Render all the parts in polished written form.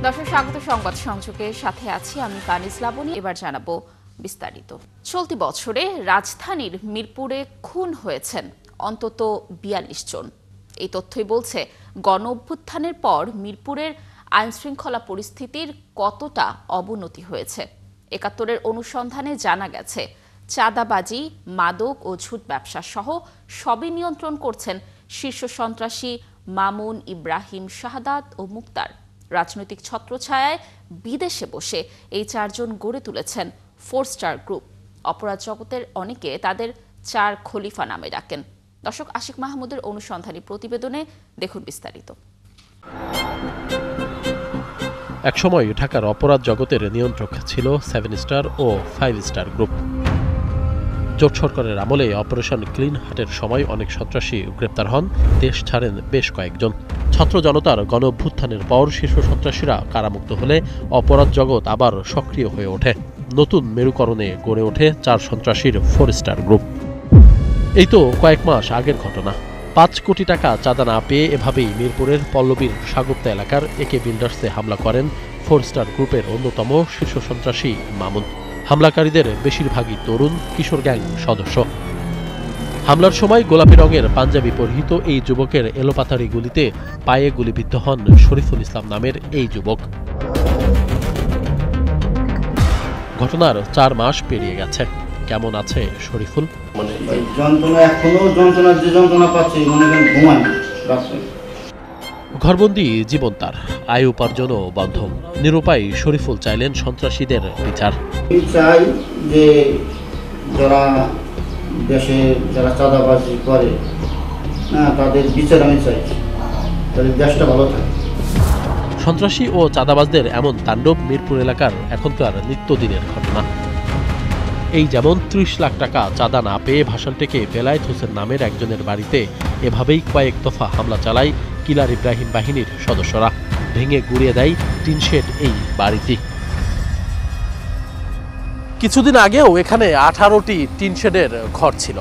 দর্শক স্বাগত সংবাদ সংযোগের সাথে আছি আমি কানিজ লাবণী। এবার জানাবো বিস্তারিত। চলতি বছরে রাজধানীর মিরপুরে খুন হয়েছেন অন্তত ৪২ জন। এই তথ্যই বলছে গণ অভ্যুত্থানের পর মিরপুরের আইনশৃঙ্খলা পরিস্থিতির কতটা অবনতি হয়েছে। ৭১-এর অনুসন্ধানে জানা গেছে চাঁদাবাজি, মাদক ও ঝুট ব্যবসা সহ সবই নিয়ন্ত্রণ করছেন শীর্ষ সন্ত্রাসী মামুন, ইব্রাহিম, শাহাদাত ও মুক্তার। রাজনৈতিক ছত্রছায়ায় বিদেশে বসে এই ৪ জন গড়ে তুলেছেন 4 স্টার গ্রুপ। অপরাধ জগতের অনেকে তাদের ৪ খলিফা নামে ডাকেন। দর্শক, আশিক মাহমুদের অনুসন্ধানী প্রতিবেদনে দেখুন বিস্তারিত। একসময় ঢাকার অপরাধ জগতের নিয়ন্ত্রক ছিল 7 স্টার ও 5 স্টার গ্রুপ। জোট সরকারের আমলে অপারেশন ক্লিন হার্টের সময় অনেক সন্ত্রাসী গ্রেপ্তার হন, দেশ ছাড়েন বেশ কয়েকজন। ছাত্র জনতার গণ অভ্যুত্থানের পর শীর্ষ সন্ত্রাসীরা কারামুক্ত হলে অপরাধ জগৎ আবার সক্রিয় হয়ে ওঠে। নতুন মেরুকরণে গড়ে ওঠে ৪ সন্ত্রাসীর 4 স্টার গ্রুপ। এই তো কয়েক মাস আগের ঘটনা। ৫ কোটি টাকা চাঁদা না পেয়ে এভাবেই মিরপুরের পল্লবীর সাগুপ্তা এলাকার একে বিল্ডার্সে হামলা করেন 4 স্টার গ্রুপের অন্যতম শীর্ষ সন্ত্রাসী মামুন। হামলাকারীদের বেশিরভাগই তরুণ কিশোর গ্যাং সদস্য। হামলার সময় গোলাপি রঙের পাঞ্জাবি পরিহিত এই যুবকের এলোপাতাড়ি গুলিতে পায়ে গুলিবিদ্ধ হন শরীফুল ইসলাম নামের এই যুবক। ঘটনার ৪ মাস পেরিয়ে গেছে। কেমন আছে শরীফুল? ঘরবন্দি জীবন তার, আয় উপার্জনও বন্ধ। নিরুপায় শরীফুল চাইলেন সন্ত্রাসীদের বিচার। চাই যে যারা দেশে যারা চাঁদাবাজি করে তাদের বিচার আমি চাই, তাদের দেশটা ভালো থাকে। সন্ত্রাসী ও চাঁদাবাজদের এমন তাণ্ডব মিরপুর এলাকার এখনকার নিত্যদিনের ঘটনা। এই যেমন ৩০ লাখ টাকা চাঁদা না পেয়ে ভাসান টেকে বেলায়েত হোসেন নামের একজনের বাড়িতে এভাবেই কয়েক দফা হামলা চালায় কিলার ইব্রাহিম বাহিনীর সদস্যরা। ভেঙে গুড়িয়ে দেয় টিন শেড এই বাড়িটি। কিছুদিন আগেও এখানে 18টি টিন শেডের ঘর ছিল।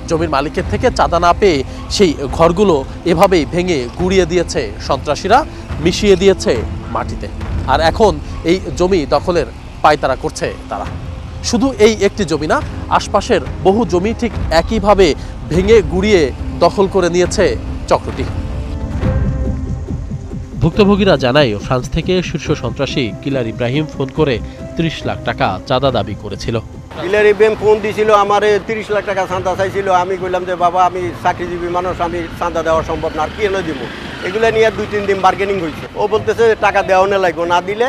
জমির মালিকের থেকে চাঁদা না পেয়ে সেই ঘরগুলো এভাবেই ভেঙে গুড়িয়ে দিয়েছে সন্ত্রাসীরা, মিশিয়ে দিয়েছে মাটিতে। আর এখন এই জমি দখলের পায়তারা করছে তারা। শুধু এই একটি জমি না, আশপাশের বহু জমি ঠিক একইভাবে ভেঙে গুড়িয়ে দখল করে নিয়েছে চক্রটি। ভুক্তভোগীরা জানায় ফ্রান্স থেকে শীর্ষ সন্ত্রাসী কিলার ইব্রাহিম ফোন করে ৩০ লাখ টাকা চাঁদা দাবি করেছিল। কিলার ইব্রাহিম ফোন দিয়েছিল, আমার ৩০ লাখ টাকা চাঁদা চাইছিল। আমি বললাম যে বাবা, আমি চাকরিজীবী মানুষ, আমি চাঁদা দেওয়া সম্ভব না, আর কি এনে দিব। এগুলো নিয়ে ২-৩ দিন বার্গেনিং হয়েছে। ও বলতেছে টাকা দেওয়া লাগবে, না দিলে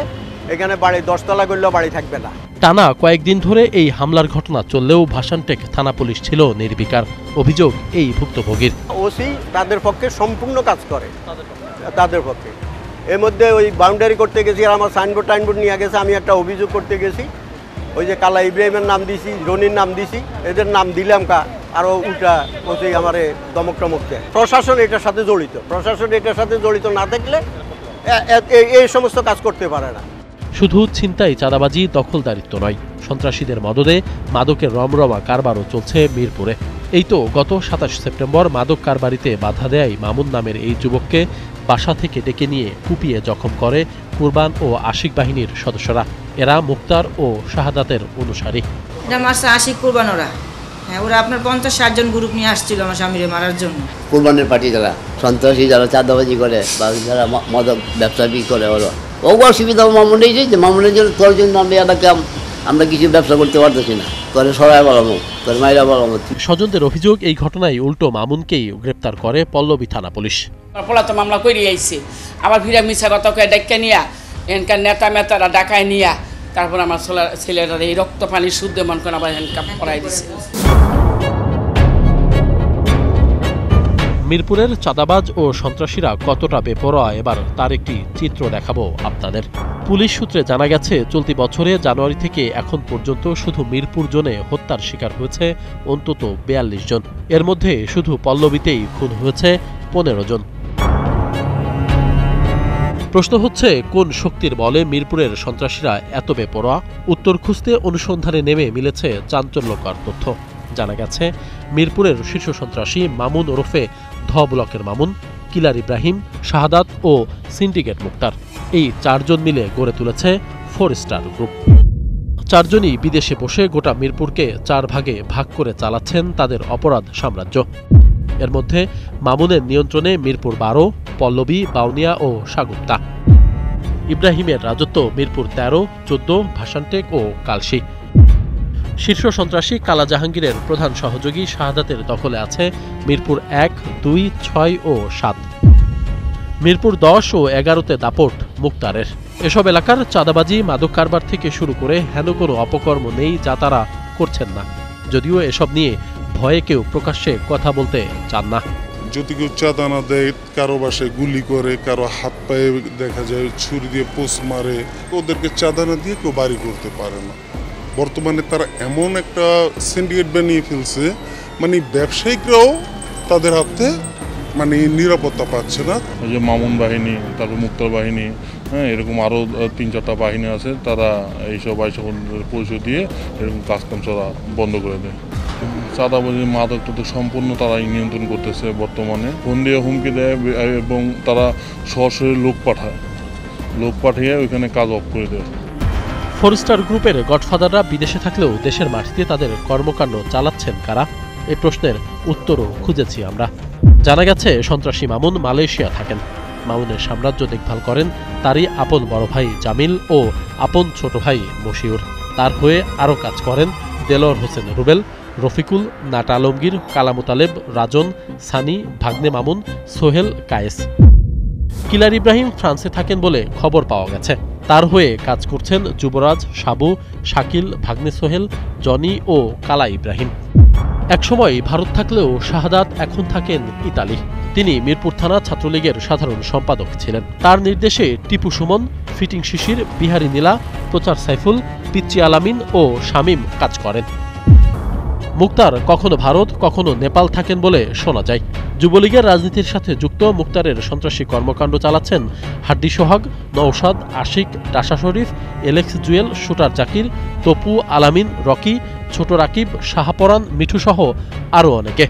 এখানে বাড়ি 10 তলা করলেও বাড়ি থাকবে না। টানা কয়েকদিন ধরে এই হামলার ঘটনা চললেও ভাসানটেক থানা পুলিশ ছিল নির্বিকার। অভিযোগ এই ভুক্তভোগীর। ওসি তাদের পক্ষে সম্পূর্ণ কাজ করে, তাদের পক্ষে। এর মধ্যে ওই বাউন্ডারি করতে গেছি, আর আমার সাইনবোর্ড নিয়ে গেছে। আমি একটা অভিযোগ করতে গেছি, ওই যে কালা ইব্রাহিমের নাম দিছি, রনির নাম দিছি, এদের নাম দিলাম আরও উল্টা ওসি আমার দমক টমক দেয়। প্রশাসন এটার সাথে জড়িত, প্রশাসন এটার সাথে জড়িত না থাকলে এই সমস্ত কাজ করতে পারে না। শুধু ছিনতাই, চাঁদাবাজি, দখলদারিত্ব নয়, সন্ত্রাসীদের মদদে মাদকের রমরমা কারবারও চলছে মিরপুরে। এই তো গত ২৭ সেপ্টেম্বর মাদক কারবারিতে বাধা দেয় মামুন নামের এই যুবককে বাসা থেকে ডেকে নিয়ে কুপিয়ে জখম করে কুরবান ও আশিক বাহিনীর সদস্যরা। এরা মুক্তার ও শাহাদাতের অনুসারী। আশিক কুরবান ওরা, হ্যাঁ, ওরা আপনার ৫০-৬০ জন গ্রুপ নিয়ে আসছিল আমার স্বামীরে মারার জন্য। কুরবানের পার্টি যারা সন্ত্রাসী, যারা চাঁদাবাজি করে বা যারা মাদক ব্যবসা করে, ওরা অসুবিধা মামুনেই যে মামুনের জন্য তোর জন্য আমরা কিছু ব্যবসা করতে পারতেছি না, করে সরাই বলামো, করে মাইরা বলামো। স্বজনদের অভিযোগ, এই ঘটনায় উল্টো মামুনকেই গ্রেপ্তার করে পল্লবী থানা পুলিশ। পলাতক মামলা করে আইছে, আবার ভিড়া মিছা কথা ডাক্কা নিয়া এনকার নেতা মেতারা ডাকায় নিয়া তারপর আমার ছেলেরা এই রক্ত পানি শুদ্ধ মন করে আবার হ্যান্ডকাপ করাই দিছে। মিরপুরের চাঁদাবাজ ও সন্ত্রাসীরা কতটা বেপরোয়া এবার তার একটি চিত্র দেখাবো আপনাদের। পুলিশ সূত্রে জানা গেছে চলতি বছরে জানুয়ারি থেকে এখন পর্যন্ত শুধু মিরপুর জোনে হত্যার শিকার হয়েছে অন্তত ৪২ জন। এর মধ্যে শুধু পল্লবীতেই খুন হয়েছে ১৫ জন। প্রশ্ন হচ্ছে, কোন শক্তির বলে মিরপুরের সন্ত্রাসীরা এত বেপরোয়া? উত্তর খুঁজতে অনুসন্ধানে নেমে মিলেছে চাঞ্চল্যকর তথ্য। জানা গেছে মিরপুরের শীর্ষ সন্ত্রাসী মামুন ওরফে ধ ব্লকের মামুন কিলার ইব্রাহিম, শাহাদাত ও সিন্ডিকেট মুক্তার। এই 4 জন মিলে গড়ে তুলেছে 4 স্টার গ্রুপ। 4 জনই বিদেশে বসে গোটা মিরপুরকে 4 ভাগে ভাগ করে চালাচ্ছেন তাদের অপরাধ সাম্রাজ্য। এর মধ্যে মামুনের নিয়ন্ত্রণে মিরপুর 12, পল্লবী, বাউনিয়া ও সাগুপ্তা। ইব্রাহিমের রাজত্ব মিরপুর 13, 14, ভাসানটেক ও কালশী। শীর্ষ সন্ত্রাসী কালা জাহাঙ্গীরের প্রধান সহযোগী শাহাদাতের দখলে আছে মিরপুর 1, 2, 6 ও 7। মিরপুর 10 ও 11তে দাপট মুক্তারের। এসব এলাকার চাঁদাবাজি, মাদক কারবার থেকে শুরু করে হেন কোনো অপকর্ম নেই যা তারা করছেন না, যদিও এসব নিয়ে ভয়ে কেউ প্রকাশ্যে কথা বলতে চান না। যদি কেউ চাঁদা না দেয়, কারো বাসায় গুলি করে, কারো হাত পায়ে দেখা যায় ছুরি দিয়ে পোষ মারে, ওদেরকে চাঁদা না দিয়ে কেউ বাড়ি করতে পারে না। বর্তমানে তারা এমন একটা সিন্ডিকেট বানিয়ে ফেলছে, মানে ব্যবসায়িকরাও তাদের হাতে মানে নিরাপত্তা পাচ্ছে না। ওই যে মামুন বাহিনী, তারপর মুক্তার বাহিনী, হ্যাঁ, এরকম আরও 3-4টা বাহিনী আছে, তারা এইসব পরিচয় দিয়ে এরকম কাজকাম তারা বন্ধ করে দেয়। চাঁদাবাজি, মাদক টাদক সম্পূর্ণ তারা নিয়ন্ত্রণ করতেছে বর্তমানে। ফোন দিয়ে হুমকি দেয় এবং তারা সরাসরি লোক পাঠিয়ে ওইখানে কাজ অফ করে দেয়। 4 স্টার গ্রুপের গডফাদাররা বিদেশে থাকলেও দেশের মাটিতে তাদের কর্মকাণ্ড চালাচ্ছেন কারা? এই প্রশ্নের উত্তরও খুঁজেছি আমরা। জানা গেছে সন্ত্রাসী মামুন মালয়েশিয়া থাকেন। মামুনের সাম্রাজ্য দেখভাল করেন তারই আপন বড় ভাই জামিল ও আপন ছোট ভাই মশিউর। তার হয়ে আরও কাজ করেন দেলোয়ার হোসেন রুবেল, রফিকুল, নাটা আলমগীর, কালামুতালেব, রাজন, সানি, ভাগ্নে মামুন, সোহেল, কায়েস। কিলার ইব্রাহিম ফ্রান্সে থাকেন বলে খবর পাওয়া গেছে। তার হয়ে কাজ করছেন যুবরাজ, সাবু, শাকিল, ভাগ্নে সোহেল, জনি ও কালা ইব্রাহিম। একসময় ভারত থাকলেও শাহাদাত এখন থাকেন ইতালি। তিনি মিরপুর থানা ছাত্রলীগের সাধারণ সম্পাদক ছিলেন। তার নির্দেশে টিপু সুমন, ফিটিং শিশির, বিহারী নীলা, প্রচার সাইফুল, পিচ্চি আলামিন ও শামীম কাজ করেন। মুক্তার কখনো ভারত, কখনো নেপাল থাকেন বলে শোনা যায়। যুবলীগের রাজনীতির সাথে যুক্ত মুক্তারের সন্ত্রাসী কর্মকাণ্ড চালাচ্ছেন হাড্ডি সোহাগ, নওশাদ, আশিক, টাসা শরীফ, এলেক্স জুয়েল, শুটার জাকির, তপু, আলামিন, রকি, ছোট রাকিব, শাহপরান, মিঠুসহ আরও অনেকে।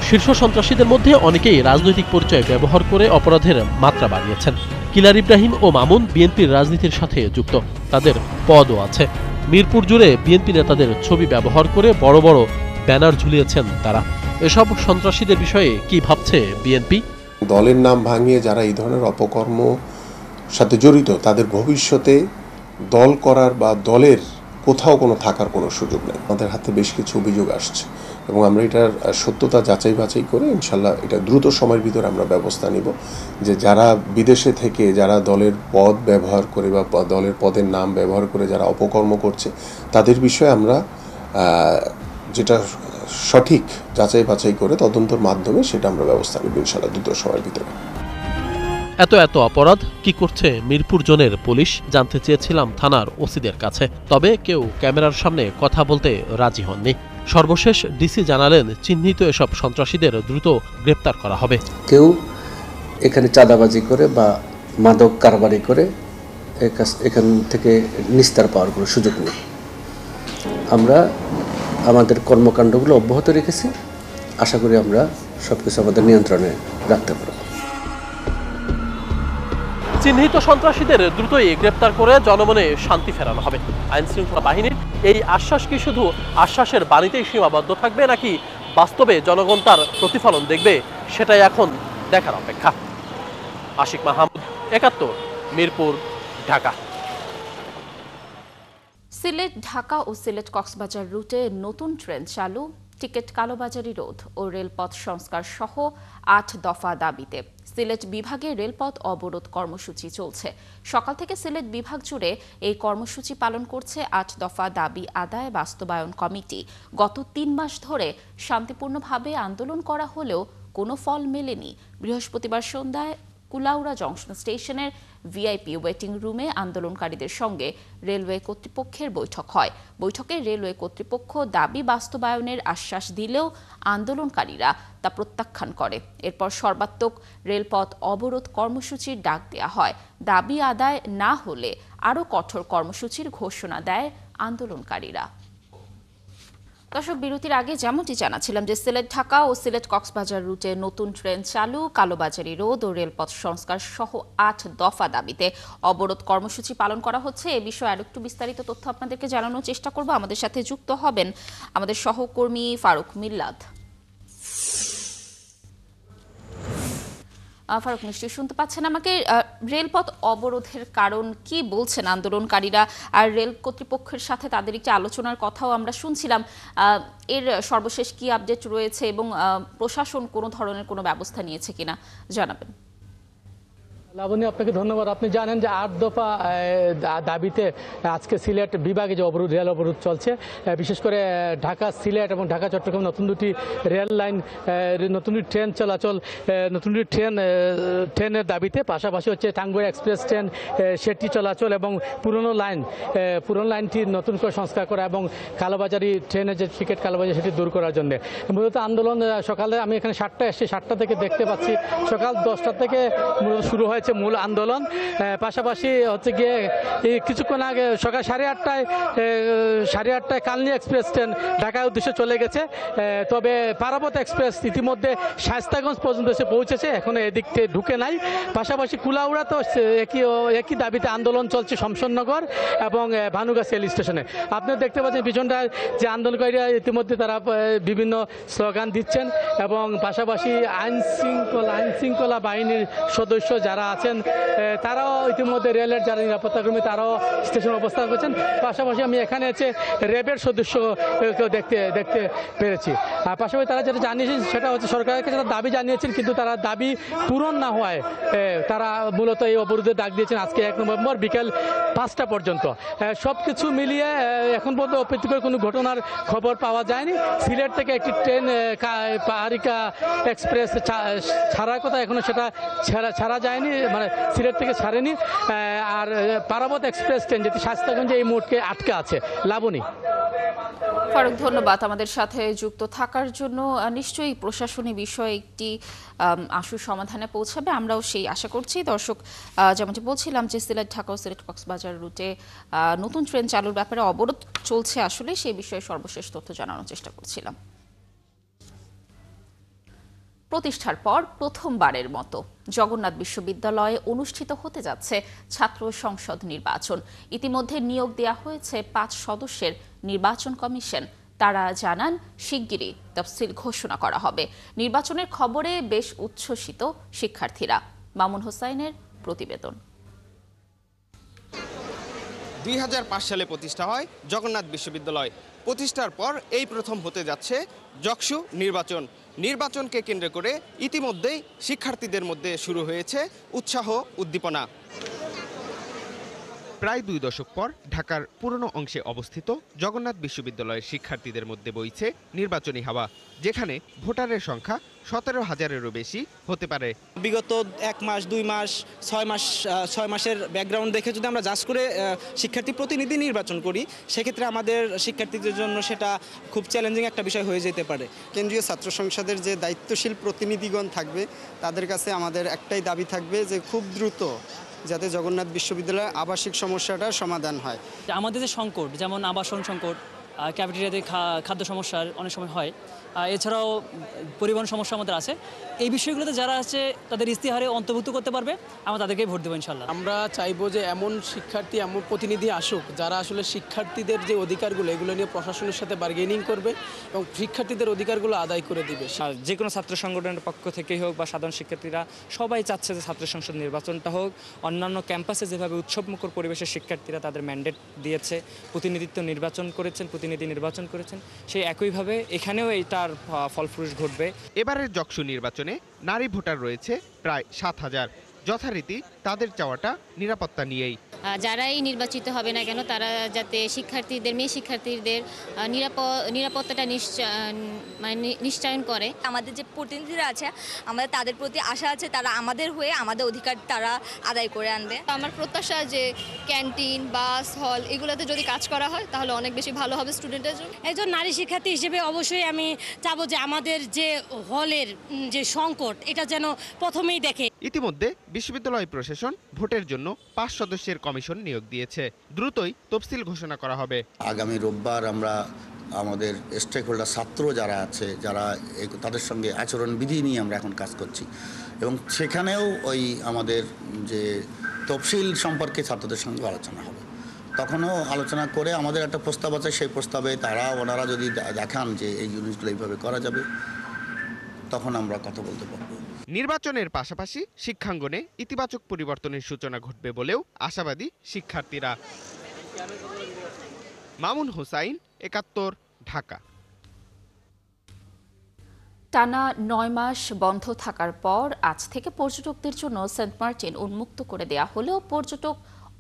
শীর্ষ সন্ত্রাসীদের মধ্যে অনেকেই রাজনৈতিক পরিচয় ব্যবহার করে অপরাধের মাত্রা বাড়িয়েছেন। কিলার ইব্রাহিম ও মামুন বিএনপির রাজনীতির সাথে যুক্ত, তাদের পদও আছে। মিরপুর জুড়ে বিএনপি নেতাদের ছবি ব্যবহার করে বড় বড় ব্যানার ঝুলিয়েছেন তারা। এসব সন্ত্রাসীদের বিষয়ে কি ভাবছে বিএনপি? দলের নাম ভাঙিয়ে যারা এই ধরনের অপকর্ম সাথে জড়িত, তাদের ভবিষ্যতে দল করার বা দলের কোথাও কোনো থাকার কোনো সুযোগ নেই। আমাদের হাতে বেশ কিছু অভিযোগ আসছে এবং আমরা এটার সত্যতা যাচাই বাছাই করে ইনশাল্লাহ এটা দ্রুত সময়ের ভিতরে আমরা ব্যবস্থা নিব, যে যারা বিদেশে থেকে যারা দলের পদ ব্যবহার করে বা দলের পদের নাম ব্যবহার করে যারা অপকর্ম করছে, তাদের বিষয়ে আমরা যেটা সঠিক যাচাই বাছাই করে তদন্তের মাধ্যমে সেটা আমরা ব্যবস্থা নিব ইনশাল্লাহ দ্রুত সময়ের ভিতরে। এত অপরাধ কি করছে মিরপুর জোনের পুলিশ জানতে চেয়েছিলাম থানার ওসিদের কাছে, তবে কেউ ক্যামেরার সামনে কথা বলতে রাজি হননি। সর্বশেষ ডিসি জানালেন চিহ্নিত এসব সন্ত্রাসীদের দ্রুত গ্রেপ্তার করা হবে। কেউ এখানে চাঁদাবাজি করে বা মাদক কারবারি করে এখান থেকে নিস্তার পাওয়ার কোনো সুযোগ নেই। আমরা আমাদের কর্মকাণ্ডগুলো অব্যাহত রেখেছি, আশা করি আমরা সবকিছু আমাদের নিয়ন্ত্রণে রাখতে পারব। চিহ্নিত সন্ত্রাসীদের দ্রুতই গ্রেপ্তার করে জনমনে শান্তি ফেরানো হবে। আইন শৃঙ্খলা বাহিনীর এই আশ্বাস কি শুধু আশ্বাসের বাণীতেই সীমাবদ্ধ থাকবে, নাকি বাস্তবে জনগণ তার প্রতিফলন দেখবে, সেটাই এখন দেখার অপেক্ষা। আশিক মাহমুদ, 71, মিরপুর, ঢাকা। সিলেট ঢাকা ও সিলেট কক্সবাজার রুটে নতুন ট্রেন চালু, টিকিট কালোবাজারি রোধ ও রেলপথ সংস্কার সহ 8 দফা দাবিতে সিলেট বিভাগে রেলপথ অবরোধ কর্মসূচি চলছে। সকাল থেকে সিলেট বিভাগ জুড়ে এই কর্মসূচি পালন করছে 8 দফা দাবি আদায় বাস্তবায়ন কমিটি। গত 3 মাস ধরে শান্তিপূর্ণভাবে আন্দোলন করা হলেও কোনো ফল মেলেনি। বৃহস্পতিবার সন্ধ্যায় কুলাউড়া জংশন স্টেশনের ভিআইপি ওয়েটিং রুমে আন্দোলনকারীদের সঙ্গে রেলওয়ে কর্তৃপক্ষের বৈঠক হয়। বৈঠকে রেলওয়ে কর্তৃপক্ষ দাবি বাস্তবায়নের আশ্বাস দিলেও আন্দোলনকারীরা তা প্রত্যাখ্যান করে। এরপর সর্বাত্মক রেলপথ অবরোধ কর্মসূচির ডাক দেওয়া হয়। দাবি আদায় না হলে আরও কঠোর কর্মসূচির ঘোষণা দেয় আন্দোলনকারীরা। দর্শক, বিরতির আগে যেমনটি জানাচ্ছিলাম যে সিলেট ঢাকা ও সিলেট কক্সবাজার রুটে নতুন ট্রেন চালু, কালোবাজারি রোড ও রেলপথ সংস্কার সহ 8 দফা দাবিতে অবরোধ কর্মসূচি পালন করা হচ্ছে। এ বিষয়ে আরেকটু বিস্তারিত তথ্য আপনাদেরকে জানানোর চেষ্টা করব। আমাদের সাথে যুক্ত হবেন আমাদের সহকর্মী ফারুক মিল্লাত। ফারুক, নিশ্চয়ই শুনতে পাচ্ছেন আমাকে। রেলপথ অবরোধের কারণ কি বলছেন আন্দোলনকারীরা, আর রেল কর্তৃপক্ষের সাথে তাদের একটি আলোচনার কথাও আমরা শুনছিলাম। এর সর্বশেষ কি আপডেট রয়েছে এবং প্রশাসন কোনো ধরনের কোনো ব্যবস্থা নিয়েছে কিনা জানাবেন। লাবণী, আপনাকে ধন্যবাদ। আপনি জানেন যে 8 দফা দাবিতে আজকে সিলেট বিভাগে যে অবরোধ, রেল অবরোধ চলছে। বিশেষ করে ঢাকা সিলেট এবং ঢাকা চট্টগ্রাম নতুন দুটি রেল লাইন, নতুন দুটি ট্রেন চলাচল, নতুন দুটি ট্রেনের দাবিতে, পাশাপাশি হচ্ছে টাঙ্গুয়ার এক্সপ্রেস ট্রেন সেটি চলাচল এবং পুরনো লাইনটি নতুন করে সংস্কার করা এবং কালোবাজারি ট্রেনের যে টিকিট কালোবাজারি সেটি দূর করার জন্য মূলত আন্দোলন। সকালে আমি এখানে 7টায় এসেছি, 7টা থেকে দেখতে পাচ্ছি সকাল 10টা থেকে মূলত শুরু হয়েছে মূল আন্দোলন। পাশাপাশি হচ্ছে গিয়ে কিছুক্ষণ আগে সকাল 8:30টায় কালনী এক্সপ্রেস ট্রেন ঢাকার উদ্দেশ্যে চলে গেছে। তবে পারাবত এক্সপ্রেস ইতিমধ্যে শায়েস্তাগঞ্জ পর্যন্ত এসে পৌঁছেছে, এখনো এদিক থেকে ঢুকে নাই। পাশাপাশি কুলাউড়া তো একই দাবিতে আন্দোলন চলছে শমশাননগর এবং ভানুগাছ রেল স্টেশনে। আপনারা দেখতে পাচ্ছেন পিছনটায় যে আন্দোলনকারীরা ইতিমধ্যে তারা বিভিন্ন স্লোগান দিচ্ছেন এবং পাশাপাশি আইন শৃঙ্খলা বাহিনীর সদস্য যারা আছেন তারাও ইতিমধ্যে রেলের যারা নিরাপত্তাকর্মী তারাও স্টেশনে অবস্থান করছেন। পাশাপাশি আমি এখানে এসে র্যাবের সদস্যকেও দেখতে পেরেছি। আর পাশাপাশি তারা যেটা জানিয়েছেন সেটা হচ্ছে সরকারের কাছে তারা দাবি জানিয়েছেন, কিন্তু তারা দাবি পূরণ না হওয়ায় তারা মূলত এই অবরোধের ডাক দিয়েছেন আজকে 1 নভেম্বর বিকেল 5টা পর্যন্ত। সব কিছু মিলিয়ে এখন পর্যন্ত অপ্রীতিকর কোনো ঘটনার খবর পাওয়া যায়নি। সিলেট থেকে একটি ট্রেন পাহাড়িকা এক্সপ্রেস ছাড়ার কথা, এখনো সেটা ছাড়া যায়নি, মানে সিলেট থেকে ছাড়েনি। আর পারাবত এক্সপ্রেস ট্রেন যেটি শায়েস্তাগঞ্জে এই মুহূর্তে আটকে আছে। লাবণী। ফারুক, ধন্যবাদ আমাদের সাথে যুক্ত থাকার জন্য। নিশ্চয়ই প্রশাসনী বিষয়ে একটি আশু সমাধানে পৌঁছাবে, আমরাও সেই আশা করছি। দর্শক, যেমনটি বলছিলাম যে সিলেট ঢাকা ও সিলেট কক্সবাজার রুটে নতুন ট্রেন চালুর ব্যাপারে অবরোধ চলছে, আসলে সেই বিষয়ে সর্বশেষ তথ্য জানানোর চেষ্টা করছিলাম। প্রতিষ্ঠার পর প্রথমবারের মতো জগন্নাথ বিশ্ববিদ্যালয়ে অনুষ্ঠিত হতে যাচ্ছে ছাত্র সংসদ নির্বাচন। ইতিমধ্যে নিয়োগ দেওয়া হয়েছে 5 সদস্যের নির্বাচন কমিশন। তারা জানান শিগগিরই তফসিল ঘোষণা করা হবে। নির্বাচনের খবরে বেশ উচ্ছ্বসিত শিক্ষার্থীরা। মামুন হোসাইনের প্রতিবেদন। 2005 সালে প্রতিষ্ঠা হয় জগন্নাথ বিশ্ববিদ্যালয়। প্রতিষ্ঠার পর এই প্রথম হতে যাচ্ছে জকসু নির্বাচনকে কেন্দ্র করে ইতিমধ্যেই শিক্ষার্থীদের মধ্যে শুরু হয়েছে উৎসাহ উদ্দীপনা। প্রায় 2 দশক পর ঢাকার পুরনো অংশে অবস্থিত জগন্নাথ বিশ্ববিদ্যালয়ের শিক্ষার্থীদের মধ্যে বইছে নির্বাচনী হাওয়া, যেখানে ভোটারের সংখ্যা 17,000-এরও বেশি হতে পারে। বিগত 1 মাস 2 মাস 6 মাসের ব্যাকগ্রাউন্ড দেখে যদি আমরা জাজ করে শিক্ষার্থী প্রতিনিধি নির্বাচন করি, সেক্ষেত্রে আমাদের শিক্ষার্থীদের জন্য সেটা খুব চ্যালেঞ্জিং একটা বিষয় হয়ে যেতে পারে। কেন্দ্রীয় ছাত্র সংসদের যে দায়িত্বশীল প্রতিনিধিগণ থাকবে তাদের কাছে আমাদের একটাই দাবি থাকবে যে খুব দ্রুত যাতে জগন্নাথ বিশ্ববিদ্যালয়ের আবাসিক সমস্যাটার সমাধান হয়। আমাদের যে সংকট, যেমন আবাসন সংকট, ক্যাফেটেরিয়াতে খাদ্য সমস্যার অনেক সময় হয়, এছাড়াও পরিবহন সমস্যা আমাদের আছে। এই বিষয়গুলোতে যারা আছে তাদের ইস্তিহারে অন্তর্ভুক্ত করতে পারবে, আমরা তাদেরকেই ভোট দেবো ইনশাল্লাহ। আমরা চাইবো যে এমন শিক্ষার্থী, এমন প্রতিনিধি আসুক যারা আসলে শিক্ষার্থীদের যে অধিকারগুলো এগুলো নিয়ে প্রশাসনের সাথে বার্গেনিং করবে এবং শিক্ষার্থীদের অধিকারগুলো আদায় করে দিবে। যে কোনো ছাত্র সংগঠনের পক্ষ থেকেই হোক বা সাধারণ শিক্ষার্থীরা সবাই চাচ্ছে যে ছাত্র সংসদ নির্বাচনটা হোক। অন্যান্য ক্যাম্পাসে যেভাবে উৎসবমুখর পরিবেশের শিক্ষার্থীরা তাদের ম্যান্ডেট দিয়েছে, প্রতিনিধি নির্বাচন করেছেন, সেই একইভাবে এখানেও এইটার ফলপ্রসূ ঘটবে। এবারের জকসু নির্বাচনে নারী ভোটার রয়েছে প্রায় 7,000। যথারীতি তাদের চাওয়াটা নিরাপত্তা নিয়েই। যারাই নির্বাচিত হবে না কেন তারা যাতে মেয়ে শিক্ষার্থীদের নিরাপত্তাটা নিশ্চয়ন করে। আমাদের যে প্রতিনিধিরা আছে আমাদের তাদের প্রতি আশা আছে তারা আমাদের হয়ে আমাদের অধিকার তারা আদায় করে আনবে। আমার প্রত্যাশা যে ক্যান্টিন, বাস, হল এগুলোতে যদি কাজ করা হয় তাহলে অনেক বেশি ভালো হবে স্টুডেন্টের জন্য। একজন নারী শিক্ষার্থী হিসেবে অবশ্যই আমি চাবো যে আমাদের যে হলের যে সংকট এটা যেন প্রথমেই দেখে। ইতিমধ্যে বিশ্ববিদ্যালয় প্রশাসন ভোটের জন্য 5 সদস্যের কমিশন নিয়োগ দিয়েছে। দ্রুতই তফসিল ঘোষণা করা হবে। আগামী রোববার আমরা আমাদের স্টেক হোল্ডার ছাত্র যারা আছে, যারা তাদের সঙ্গে আচরণবিধি নিয়ে আমরা এখন কাজ করছি, এবং সেখানেও ওই আমাদের যে তফসিল সম্পর্কে ছাত্রদের সঙ্গে আলোচনা হবে। তখনও আলোচনা করে আমাদের একটা প্রস্তাব আছে, সেই প্রস্তাবে ওনারা যদি দেখান যে এই জিনিসগুলো এইভাবে করা যাবে, তখন আমরা কথা বলতে পারব। নির্বাচনের পাশাপাশি শিক্ষাঙ্গনে ইতিবাচক পরিবর্তনের সূচনা ঘটবে বলেও আশাবাদী শিক্ষার্থীরা। মামুন হুসাইন, ৭১, ঢাকা। টানা ৯ মাস বন্ধ থাকার পর আজ থেকে পর্যটকদের জন্য সেন্ট মার্টিন উন্মুক্ত করে দেয়া হলেও পর্যটক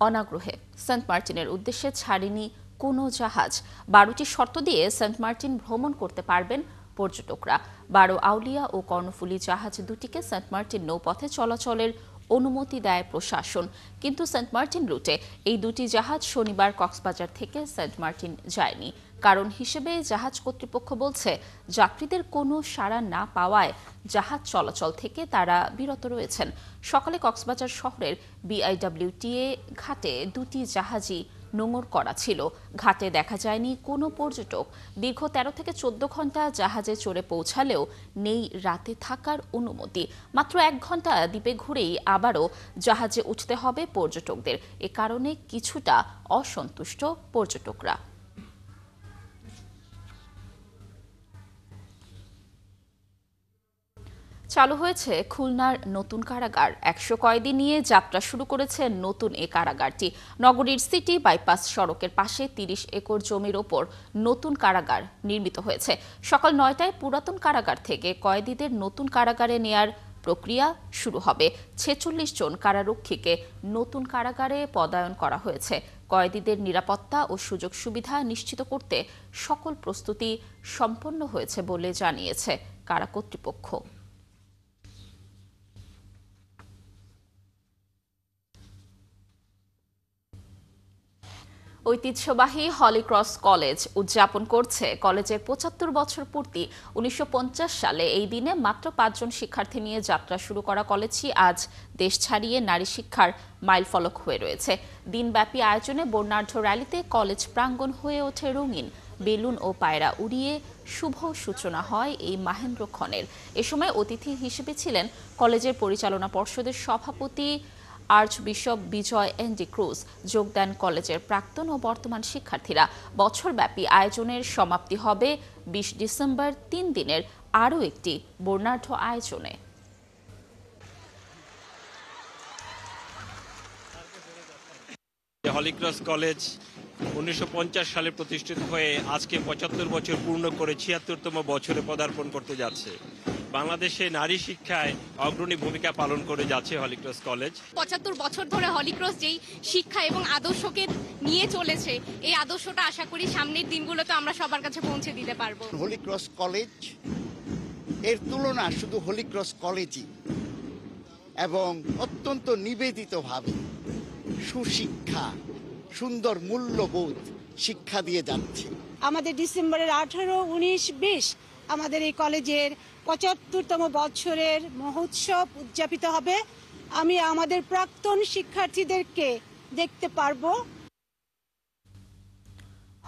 অনাগ্রহে। সেন্ট মার্টিনের উদ্দেশ্যে ছাড়েনি কোনো জাহাজ। ১২টি শর্ত দিয়ে সেন্ট মার্টিন ভ্রমণ করতে পারবেন পর্যটকরা। ১২ আউলিয়া ও কর্ণফুলী জাহাজ দুটিকে সেন্ট মার্টিন নৌপথে চলাচলের অনুমতি দেয় প্রশাসন, কিন্তু সেন্ট মার্টিন রুটে এই দুটি জাহাজ শনিবার কক্সবাজার থেকে সেন্ট মার্টিন যায়নি। কারণ হিসেবে জাহাজ কর্তৃপক্ষ বলছে, যাত্রীদের কোনো সাড়া না পাওয়ায় জাহাজ চলাচল থেকে তারা বিরত রয়েছেন। সকালে কক্সবাজার শহরের BIWTA ঘাটে দুটি জাহাজই নোঙর করা ছিল। ঘাটে দেখা যায়নি কোনো পর্যটক। দীর্ঘ ১৩ থেকে ১৪ ঘন্টা জাহাজে চড়ে পৌঁছালেও নেই রাতে থাকার অনুমতি। মাত্র ১ ঘন্টা দ্বীপে ঘুরেই আবারও জাহাজে উঠতে হবে পর্যটকদের। এ কারণে কিছুটা অসন্তুষ্ট পর্যটকরা। চালু হয়েছে খুলনার নতুন কারাগার। ১০০ কয়েদি নিয়ে যাত্রা শুরু করেছে নতুন এ কারাগারটি। নগরীর সিটি বাইপাস সড়কের পাশে ৩০ একর জমির ওপর নতুন কারাগার নির্মিত হয়েছে। সকাল ৯টায় পুরাতন কারাগার থেকে কয়েদিদের নতুন কারাগারে নেয়ার প্রক্রিয়া শুরু হবে। ৪৬ জন কারারক্ষীকে নতুন কারাগারে পদায়ন করা হয়েছে। কয়েদিদের নিরাপত্তা ও সুযোগ সুবিধা নিশ্চিত করতে সকল প্রস্তুতি সম্পন্ন হয়েছে বলে জানিয়েছে কারা কর্তৃপক্ষ। ঐতিহ্যবাহী হলিক্রস কলেজ উদযাপন করছে কলেজের ৭৫ বছর পূর্তি। ১৯৫০ সালে এই দিনে মাত্র ৫ জন শিক্ষার্থী নিয়ে যাত্রা শুরু করা কলেজটি আজ দেশ ছাড়িয়ে নারী শিক্ষার মাইলফলক হয়ে রয়েছে। দিনব্যাপী আয়োজনে বর্ণাঢ্য র্যালিতে কলেজ প্রাঙ্গণ হয়ে ওঠে রঙিন। বেলুন ও পায়রা উড়িয়ে শুভ সূচনা হয় এই মাহেন্দ্রক্ষণের। এ সময় অতিথি হিসেবে ছিলেন কলেজের পরিচালনা পর্ষদের সভাপতি আর্চবিশপ বিজয় এনডি ক্রুজ। যোগ দেন কলেজের প্রাক্তন ও বর্তমান শিক্ষার্থীরা। বছরব্যাপী আয়োজনের সমাপ্তি হবে ২০ ডিসেম্বর ৩ দিনের আরও একটি বর্ণাঢ্য আয়োজনে। হলিক্রস কলেজ ১৯৫০ সালে প্রতিষ্ঠিত হয়ে আজকে ৭৫ বছর পূর্ণ করে ৭৬তম বছরে পদার্পণ করতে যাচ্ছে। বাংলাদেশে নারী শিক্ষায় অগ্রণী ভূমিকা পালন করে যাচ্ছে হলিক্রস কলেজ। ৭৫ বছর ধরে হলিক্রস যেই শিক্ষা এবং আদর্শকে নিয়ে চলেছে, এই আদর্শটা আশা করি সামনের দিনগুলোতে আমরা সবার কাছে পৌঁছে দিতে পারবো। হলিক্রস কলেজ এর তুলনা শুধু হলিক্রস কলেজই, এবং অত্যন্ত নিবেদিতভাবে সুশিক্ষা, সুন্দর মূল্যবোধ শিক্ষা দিয়ে যাচ্ছে। আমাদের ডিসেম্বরের ১৮, ১৯, ২০ আমাদের এই কলেজের ৭৫তম বছরের মহোৎসব উদযাপিত হবে। আমি আমাদের প্রাক্তন শিক্ষার্থীদেরকে দেখতে পারবো।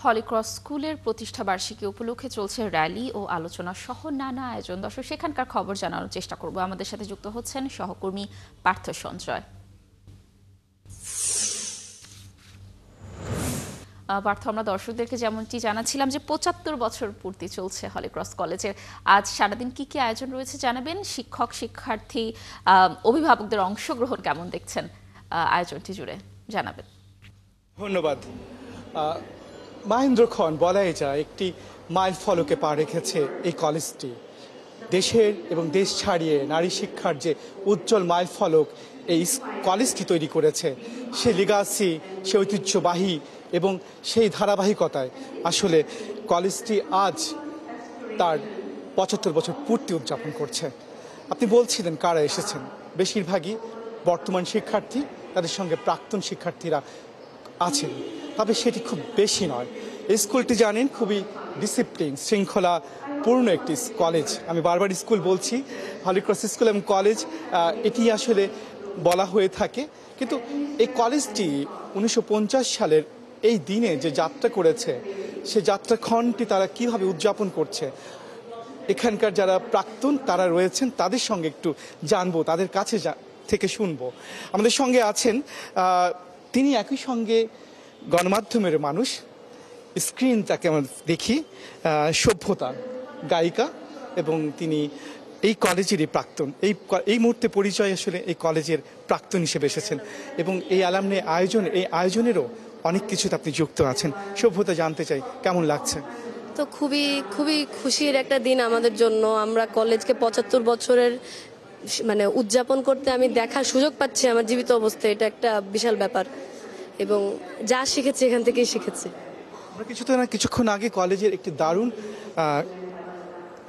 হলিক্রস স্কুলের প্রতিষ্ঠাবার্ষিকী উপলক্ষে চলছে র্যালি ও আলোচনা সহ নানা আয়োজন। দর্শক, সেখানকার খবর জানানোর চেষ্টা করব। আমাদের সাথে যুক্ত হচ্ছেন সহকর্মী পার্থ সঞ্জয়। পার্থ, আমরা দর্শকদেরকে যেমনটি জানাচ্ছিলাম যে ৭৫ বছর পূর্তি চলছে হলিক্রস কলেজের। আজ সারাদিন কি কি আয়োজন রয়েছে জানাবেন। শিক্ষক, শিক্ষার্থী, অভিভাবকদের অংশগ্রহণ কেমন দেখছেন আয়োজনটি জুড়ে, জানাবেন। ধন্যবাদ। মাহেন্দ্রক্ষণ বলাই যায় একটি মাইল ফলকে পা রেখেছে এই কলেজটি। দেশের এবং দেশ ছাড়িয়ে নারী শিক্ষার যে উজ্জ্বল মাইল ফলক এই কলেজটি তৈরি করেছে, সে লিগাসি, সে ঐতিহ্যবাহী এবং সেই ধারাবাহিকতায় আসলে কলেজটি আজ তার ৭৫ বছর পূর্তি উদযাপন করছে। আপনি বলছিলেন কারা এসেছেন, বেশিরভাগই বর্তমান শিক্ষার্থী, তাদের সঙ্গে প্রাক্তন শিক্ষার্থীরা আছেন, তবে সেটি খুব বেশি নয়। এই স্কুলটি জানেন খুবই ডিসিপ্লিন, শৃঙ্খলা পূর্ণ একটি কলেজ। আমি বারবার স্কুল বলছি, হলিক্রস স্কুল এবং কলেজ এটি আসলে বলা হয়ে থাকে। কিন্তু এই কলেজটি ১৯৫০ সালের এই দিনে যে যাত্রা করেছে, সে যাত্রাক্ষণটি তারা কিভাবে উদযাপন করছে, এখানকার যারা প্রাক্তন তারা রয়েছেন তাদের সঙ্গে একটু জানবো, তাদের কাছে থেকে শুনবো। আমাদের সঙ্গে আছেন তিনি একই সঙ্গে গণমাধ্যমের মানুষ, স্ক্রিন তাকে আমরা দেখি, সভ্যতা গায়িকা, এবং তিনি এই কলেজেরই প্রাক্তন। এই মুহূর্তে পরিচয় আসলে এই কলেজের প্রাক্তন হিসেবে এসেছেন, এবং এই অ্যালামনি আয়োজনেরও অনেক কিছুতে আপনি যুক্ত আছেন। সভ্যতা, জানতে চাই কেমন লাগছে? তো খুবই খুবই খুশির একটা দিন আমাদের জন্য। আমরা কলেজকে ৭৫ বছরের মানে উদযাপন করতে আমি দেখার সুযোগ পাচ্ছি আমার জীবিত অবস্থায়, এটা একটা বিশাল ব্যাপার, এবং যা শিখেছি এখান থেকেই শিখেছি। আমরা কিছুক্ষণ আগে কলেজের একটি দারুণ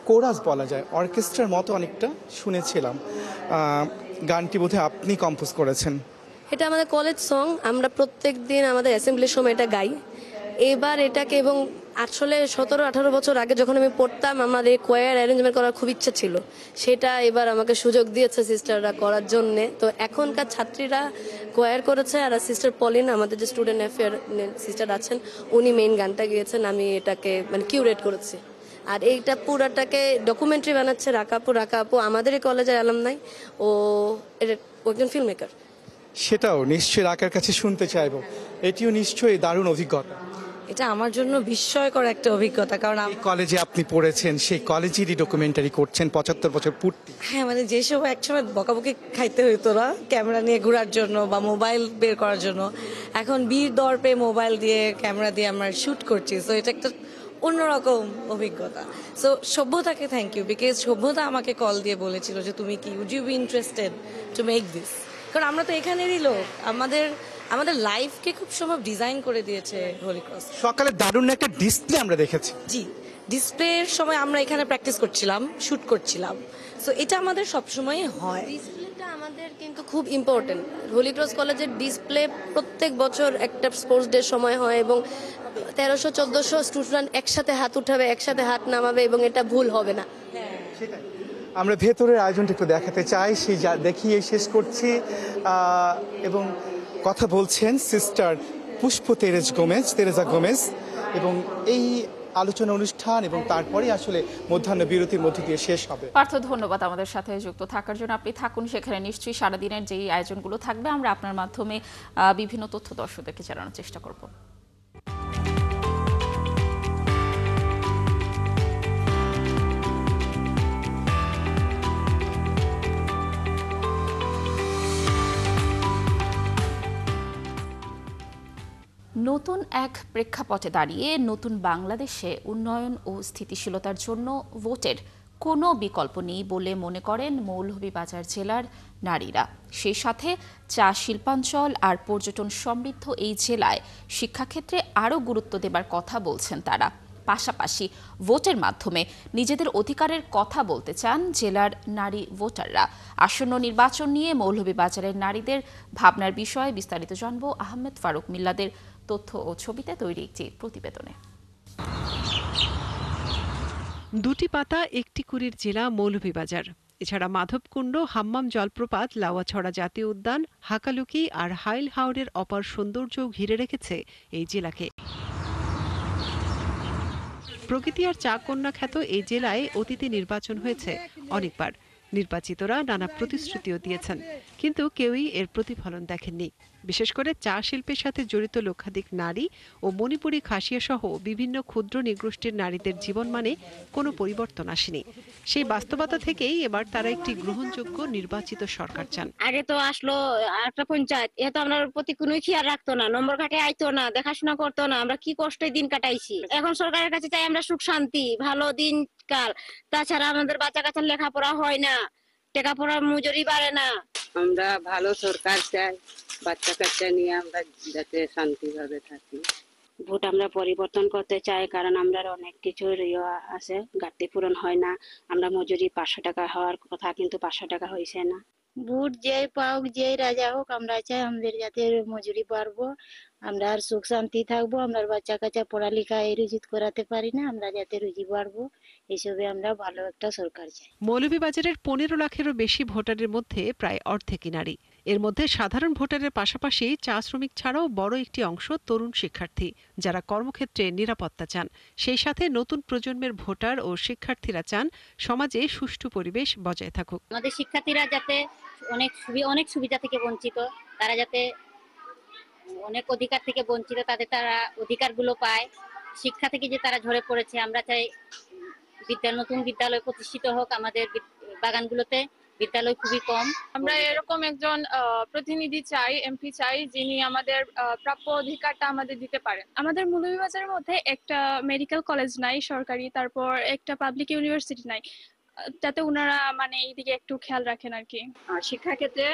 কোরাস বলা যায়, অর্কেস্ট্রার মতো অনেকটা শুনেছিলাম। গানটি বোধহয় আপনি কম্পোজ করেছেন। এটা আমাদের কলেজ সং, আমরা প্রত্যেক দিন আমাদের অ্যাসেম্বলির সময় এটা গাই। এবার এটাকে, এবং আসলে ১৭-১৮ বছর আগে যখন আমি পড়তাম আমার এই কোয়ার অ্যারেঞ্জমেন্ট করার খুব ইচ্ছা ছিল, সেটা এবার আমাকে সুযোগ দিয়েছে সিস্টাররা করার জন্যে। তো এখনকার ছাত্রীরা কোয়ার করেছে, আর সিস্টার পলিন আমাদের যে স্টুডেন্ট অ্যাফেয়ার সিস্টার আছেন উনি মেইন গানটা গিয়েছেন, আমি এটাকে মানে কিউরেট করেছি। আর এইটা পুরাটাকে ডকুমেন্টারি বানাচ্ছে রাকাপু আমাদের এই কলেজের অ্যালামনাই, ও একজন ফিল্ম মেকার। সেটাও নিশ্চয়ই রাকার কাছে শুনতে চাইবো। এটিও নিশ্চয়ই দারুণ অভিজ্ঞতা। এটা আমার জন্য বিস্ময়কর একটা অভিজ্ঞতা, কারণ কলেজে আপনি পড়েছেন, সেই কলেজেরই ডকুমেন্টারি করছেন ৭৫ বছর পূর্তি। হ্যাঁ, মানে যে সময় একসময় বকাবকি খাইতে হইতো না ক্যামেরা নিয়ে ঘোরার জন্য বা মোবাইল বের করার জন্য, এখন বীর দর্পে মোবাইল দিয়ে ক্যামেরা দিয়ে আমরা শুট করছি। সো এটা একটা অন্যরকম অভিজ্ঞতা। সো সভ্যতাকে থ্যাংক ইউ, বিকজ সভ্যতা আমাকে কল দিয়ে বলেছিল যে তুমি কি would you be interested to make this, কারণ আমরা তো এখানেরই লোক, আমাদের লাইফকে খুব সম্ভব ডিজাইন করে দিয়েছে হোলি ক্রস। সকালে দারুণ একটা ডিসপ্লে আমরা দেখেছি। জি, ডিসপ্লের সময় আমরা এখানে প্র্যাকটিস করছিলাম, শুট করছিলাম। সো এটা আমাদের সবসময় হয়। ডিসপ্লেটা আমাদের কিন্তু খুব ইম্পর্টেন্ট। হোলি ক্রস কলেজের ডিসপ্লে প্রত্যেক বছর একটা স্পোর্টস ডে সময় হয়, এবং ১৩০০-১৪০০ স্টুডেন্ট একসাথে হাত উঠাবে, একসাথে হাত নামাবে, এবং এটা ভুল হবে না। আমরা ভেতরের আয়োজনটা একটু দেখাতে চাই, সেই দেখিয়ে শেষ করছি। এবং কথা বলছেন সিস্টার পুষ্প তেরেজা গোমেজ, এবং এই আলোচনা অনুষ্ঠান এবং তারপরে আসলে মধ্যাহ্ন বিরতির মধ্যে দিয়ে শেষ হবে। পার্থ, ধন্যবাদ আমাদের সাথে যুক্ত থাকার জন্য। আপনি থাকুন সেখানে, নিশ্চয়ই সারাদিনের যেই আয়োজনগুলো থাকবে আমরা আপনার মাধ্যমে বিভিন্ন তথ্য দর্শকদেরকে জানানোর চেষ্টা করব। নতুন এক প্রেক্ষাপটে দাঁড়িয়ে নতুন বাংলাদেশে উন্নয়ন ও স্থিতিশীলতার জন্য ভোটের কোনো বিকল্প নেই বলে মনে করেন মৌলভীবাজার জেলার নারীরা। সেই সাথে চা শিল্পাঞ্চল আর পর্যটন সমৃদ্ধ এই জেলায় শিক্ষাক্ষেত্রে আরও গুরুত্ব দেবার কথা বলছেন তারা। পাশাপাশি ভোটের মাধ্যমে নিজেদের অধিকারের কথা বলতে চান জেলার নারী ভোটাররা। আসন্ন নির্বাচন নিয়ে মৌলভীবাজারের নারীদের ভাবনার বিষয়ে বিস্তারিত জানব আহমেদ ফারুক মিল্লাদের তথ্য ও ছবিতে তৈরি একটি প্রতিবেদনে। দুটি পাতা একটি কুড়ির জেলা মৌলভীবাজার। এছাড়া মাধবকুণ্ড, হাম্মাম জলপ্রপাত, লাউয়াছড়া জাতীয় উদ্যান, হাকালুকি আর হাইল হাওরের অপার সৌন্দর্য ঘিরে রেখেছে এই জেলাকে। প্রকৃতি আর চা কন্যা খ্যাত এই জেলায় অতীতে নির্বাচন হয়েছে অনেকবার। নির্বাচিতরা নানা প্রতিশ্রুতিও দিয়েছেন, কিন্তু কেউই এর প্রতিফলন দেখেননি। বিশেষ করে চা শিল্পের সাথে জড়িত লক্ষাধিক নারী ও মণিপুরী খাসিয়া সহ বিভিন্ন ক্ষুদ্র নৃগোষ্ঠীর নারীদের জীবনমানে কোনো পরিবর্তন আসেনি। সেই বাস্তবতা থেকেই এবার তারা একটি গ্রহণযোগ্য নির্বাচিত সরকার চান। আগে তো আসলো একটা পঞ্চায়েত, এ তো আমরা প্রতি কোনো খেয়াল রাখতো না, নম্বর ঘাটে আইতো না, দেখাশোনা করতো না, আমরা কি কষ্টে দিন কাটাইছি। এখন সরকারের কাছে চাই আমরা সুখ শান্তি, ভালো দিন কাল। তাছাড়া আমাদের বাচ্চা কাচ্চার লেখাপড়া হয় না, লেখাপড়ার মজুরি বাড়ে না। আমরা ভালো সরকার চাই, বাচ্চা কাচ্চা নিয়ে আমরা যাতে শান্তিভাবে থাকি। ভোট আমরা পরিবর্তন করতে চাই, কারণ আমরা অনেক কিছুর আছে, ঘাটতি পূরণ হয় না। আমরা মজুরি 500 টাকা হওয়ার কথা, কিন্তু 500 টাকা হয়েছে না। ভোট যেই পাওক, যেই রাজা হোক, আমরা চাই আমাদের যাতে মজুরি বাড়বো, আমরা আর সুখ শান্তি থাকবো, আমরা বাচ্চা কাচ্চা পড়ালেখা রুজিত করাতে পারি না, আমরা যাতে রুজি বাড়বো, এইসবে আমরা ভালো একটা সরকার চাই। মৌলভীবাজারের 15 লাখেরও বেশি ভোটারের মধ্যে প্রায় অর্ধেকই নারী। এর মধ্যে সাধারণ ভোটারের পাশাপাশি চা শ্রমিক ছাড়াও বড় একটি অংশ তরুণ শিক্ষার্থী, যারা কর্মক্ষেত্রে নিরাপত্তা চান। সেই সাথে নতুন প্রজন্মের ভোটার ও শিক্ষার্থীরা চান সমাজে সুষ্ঠু পরিবেশ বজায় থাকুক। আমাদের শিক্ষার্থীরা যাতে অনেক সুবিধা থেকে বঞ্চিত, তারা যাতে অনেক অধিকার থেকে বঞ্চিত, তারা অধিকারগুলো পায়। শিক্ষা থেকে যে তারা ঝরে পড়েছে, আমরা চাই নতুন বিদ্যালয় প্রতিষ্ঠিত হোক আমাদের বাগানগুলোতে। বিদ্যালয় খুবই কম। আমরা এরকম একজন প্রতিনিধি চাই, এমপি চাই, যিনি আমাদের প্রাপ্য অধিকারটা আমাদের দিতে পারেন। আমাদের মৌলভীবাজারের মধ্যে একটা মেডিকেল কলেজ নাই সরকারি, তারপর একটা পাবলিক ইউনিভার্সিটি নাই, যাতে ওনারা মানে এইদিকে একটু খেয়াল রাখেন আর কি। শিক্ষা ক্ষেত্রে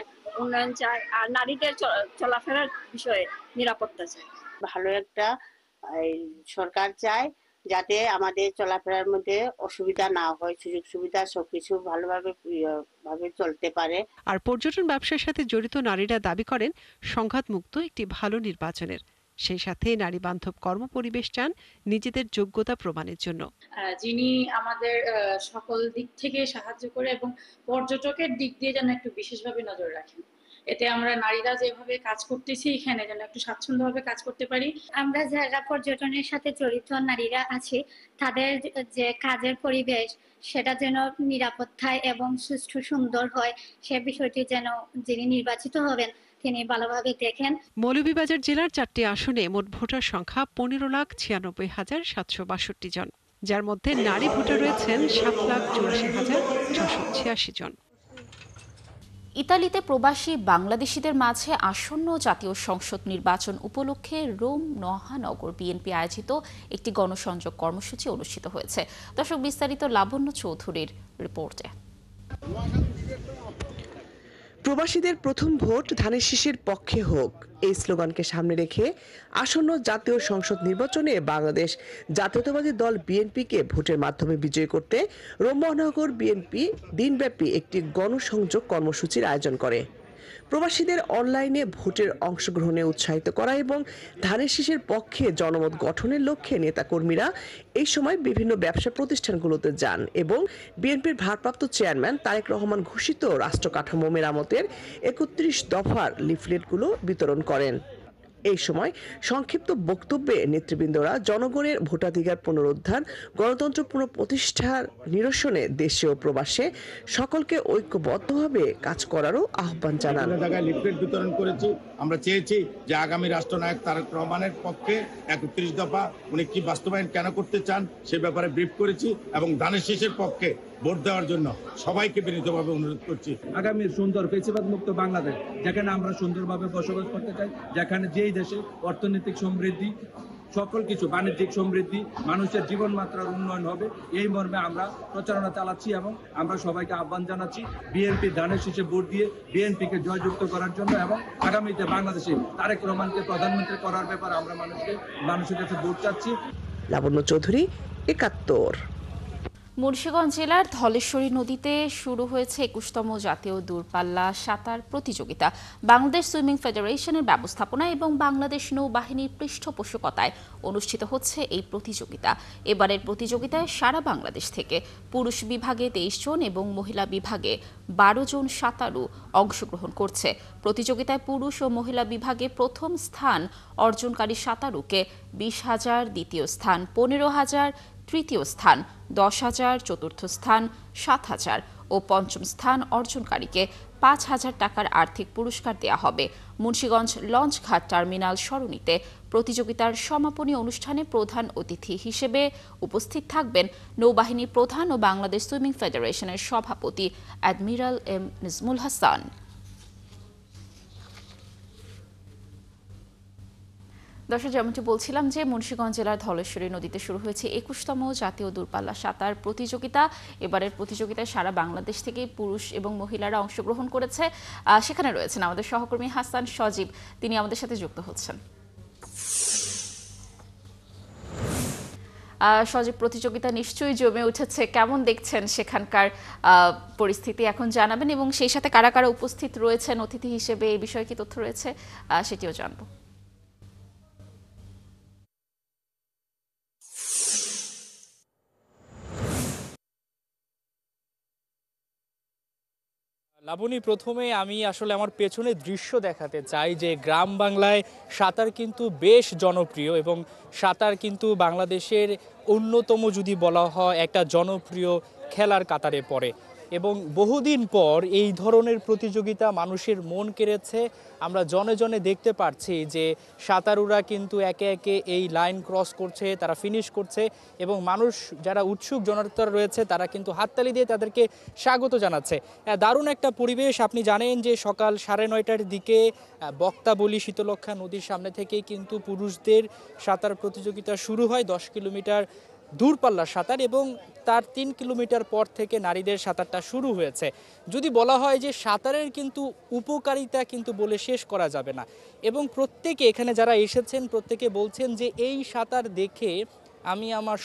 উন্নয়ন চাই, আর নারীদের চলাফেরার বিষয়ে নিরাপত্তা চাই। ভালো একটা সরকার চাই, যাতে আমাদের চলাফেরার মধ্যে অসুবিধা না হয়, সুযোগ সুবিধা সবকিছু ভালোভাবে চলতে পারে। আর পর্যটন ব্যবসার সাথে জড়িত নারীরা দাবি করেন সংঘাতমুক্ত একটি ভালো নির্বাচনের। সেই সাথে নারী বান্ধব কর্মপরিবেশ চান নিজেদের যোগ্যতা প্রমাণের জন্য। যিনি আমাদের সকল দিক থেকে সাহায্য করে এবং পর্যটকের দিক দিয়ে যেন একটু বিশেষভাবে নজর রাখেন, এতে আমরা নারীরা যেভাবে কাজ করতেছি এখানে যেন একটু স্বাচ্ছন্দ্যভাবে কাজ করতে পারি। আমরা যারা পর্যটনের সাথে জড়িত নারীরা আছি, তাদের যে কাজের পরিবেশ সেটা যেন নিরাপত্তায় এবং সুষ্ঠু সুন্দর হয়, সে বিষয়টি যেন যিনি নির্বাচিত হবেন তিনি ভালোভাবে দেখেন। মৌলভীবাজার জেলার 4টি আসনে মোট ভোটার সংখ্যা 15,96,762 জন, যার মধ্যে নারী ভোটার রয়েছেন 7,84,686 জন। ইতালিতে প্রবাসী বাংলাদেশিদের মাঝে আসন্ন জাতীয় সংসদ নির্বাচন উপলক্ষে রোম মহানগর বিএনপি আয়োজিত একটি গণসংযোগ কর্মসূচি অনুষ্ঠিত হয়েছে। দর্শক, বিস্তারিত লাবণ্য চৌধুরীর রিপোর্টে। প্রবাসীদের প্রথম ভোট ধানের শীষের পক্ষে হোক, এই স্লোগানকে সামনে রেখে আসন্ন জাতীয় সংসদ নির্বাচনে বাংলাদেশ জাতীয়তাবাদী দল বিএনপিকে ভোটের মাধ্যমে বিজয়ী করতে রোম মহানগর বিএনপি দিনব্যাপী একটি গণসংযোগ কর্মসূচির আয়োজন করে। প্রবাসীদের অনলাইনে ভোটের অংশগ্রহণে উৎসাহিত করা এবং ধানের শীষের পক্ষে জনমত গঠনের লক্ষ্যে নেতাকর্মীরা এই সময় বিভিন্ন ব্যবসা প্রতিষ্ঠানগুলোতে যান এবং বিএনপির ভারপ্রাপ্ত চেয়ারম্যান তারেক রহমান ঘোষিত রাষ্ট্র কাঠামো মেরামতের 31 দফার লিফলেটগুলো বিতরণ করেন। এই সময় সংক্ষিপ্ত বক্তব্যে নেতৃবৃন্দরা জনগণের ভোটাধিকার পুনরুদ্ধার, গণতন্ত্র পুনঃপ্রতিষ্ঠার নিরসনে দেশে ও প্রবাসে সকলকে ঐক্যবদ্ধভাবে কাজ করারও আহ্বান জানান। লিফলেট বিতরণ করেছি। আমরা চেয়েছি যে আগামী রাষ্ট্রনায়ক তারেক রহমানের পক্ষে 31 দফা উনি কি বাস্তবায়ন কেন করতে চান সে ব্যাপারে ব্রিফ করেছি এবং ধানের শীষের পক্ষে ভোট দেওয়ার জন্য সবাইকে বিনীতভাবে অনুরোধ করছি। আগামী সুন্দর ফেসিবাদ মুক্ত বাংলাদেশ, যেখানে আমরা সুন্দরভাবে বসবাস করতে চাই, যেখানে যেই দেশে অর্থনৈতিক সমৃদ্ধি, সকল কিছু বাণিজ্যিক সমৃদ্ধি, মানুষের জীবনমাত্রার উন্নয়ন হবে, এই মর্মে আমরা প্রচারণা চালাচ্ছি এবং আমরা সবাইকে আহ্বান জানাচ্ছি বিএনপি ধানের শীষে ভোট দিয়ে বিএনপিকে জয়যুক্ত করার জন্য এবং আগামীতে বাংলাদেশে তারেক রহমানকে প্রধানমন্ত্রী করার ব্যাপারে আমরা মানুষের কাছে ভোট চাচ্ছি। লাবণ্য চৌধুরী, ৭১। মুন্সিগঞ্জ জেলার ধলেশ্বরী নদীতে শুরু হয়েছে 21তম জাতীয় দূরপাল্লা সাঁতার প্রতিযোগিতা। বাংলাদেশ সুইমিং ফেডারেশনের ব্যবস্থাপনায় এবং বাংলাদেশ নৌবাহিনীর পৃষ্ঠপোষকতায় অনুষ্ঠিত হচ্ছে এই প্রতিযোগিতা। এবারের প্রতিযোগিতায় সারা বাংলাদেশ থেকে পুরুষ বিভাগে 23 জন এবং মহিলা বিভাগে 12 জন সাঁতারু অংশগ্রহণ করছে। প্রতিযোগিতায় পুরুষ ও মহিলা বিভাগে প্রথম স্থান অর্জনকারী সাঁতারুকে 20,000, দ্বিতীয় স্থান 15,000, তৃতীয় স্থান 10,000, চতুর্থ স্থান 7,000 ও পঞ্চম স্থান অর্জনকারীকে 5,000 টাকার আর্থিক পুরস্কার দেওয়া হবে। মুন্সিগঞ্জ লঞ্চঘাট টার্মিনাল সরণিতে প্রতিযোগিতার সমাপনী অনুষ্ঠানে প্রধান অতিথি হিসেবে উপস্থিত থাকবেন নৌবাহিনী প্রধান ও বাংলাদেশ সুইমিং ফেডারেশনের সভাপতি অ্যাডমিরাল এম নিজমুল হাসান। দর্শক, যেমনটি বলছিলাম যে মুন্সিগঞ্জ জেলার ধলেশ্বরী নদীতে শুরু হয়েছে 21তম জাতীয় দূরপাল্লা সাঁতার প্রতিযোগিতা। এবারের প্রতিযোগিতায় সারা বাংলাদেশ থেকে পুরুষ এবং মহিলারা অংশগ্রহণ করেছে। সেখানে রয়েছেন আমাদের সহকর্মী হাসান সজীব, তিনি আমাদের সাথে যুক্ত হচ্ছেন। সজীব, প্রতিযোগিতা নিশ্চয়ই জমে উঠেছে, কেমন দেখছেন সেখানকার পরিস্থিতি এখন জানাবেন এবং সেই সাথে কারা কারা উপস্থিত রয়েছেন অতিথি হিসেবে, এই বিষয়ে কি তথ্য রয়েছে সেটিও জানবো। লাবণী, প্রথমে আমি আসলে আমার পেছনে দৃশ্য দেখাতে চাই যে গ্রাম বাংলায় সাঁতার কিন্তু বেশ জনপ্রিয় এবং সাঁতার কিন্তু বাংলাদেশের অন্যতম যদি বলা হয় একটা জনপ্রিয় খেলার কাতারে পড়ে এবং বহুদিন পর এই ধরনের প্রতিযোগিতা মানুষের মন কেড়েছে। আমরা জনে জনে দেখতে পাচ্ছি যে সাঁতারুরা কিন্তু একে একে এই লাইন ক্রস করছে, তারা ফিনিশ করছে এবং মানুষ যারা উৎসুক জনতা রয়েছে তারা কিন্তু হাততালি দিয়ে তাদেরকে স্বাগত জানাচ্ছে। দারুণ একটা পরিবেশ। আপনি জানেন যে সকাল 9:30টার দিকে বক্তাবলী শীতলক্ষা নদীর সামনে থেকেই কিন্তু পুরুষদের সাঁতার প্রতিযোগিতা শুরু হয়, 10 কিলোমিটার দূরপাল্লার সাঁতার, এবং তার 3 কিলোমিটার পর থেকে নারীদের সাঁতারটা শুরু হয়েছে। যদি বলা হয় যে সাঁতারের কিন্তু উপকারিতা কিন্তু বলে শেষ করা যাবে না এবং প্রত্যেকে এখানে যারা এসেছেন প্রত্যেকে বলছেন যে এই সাঁতার দেখে আমি আমার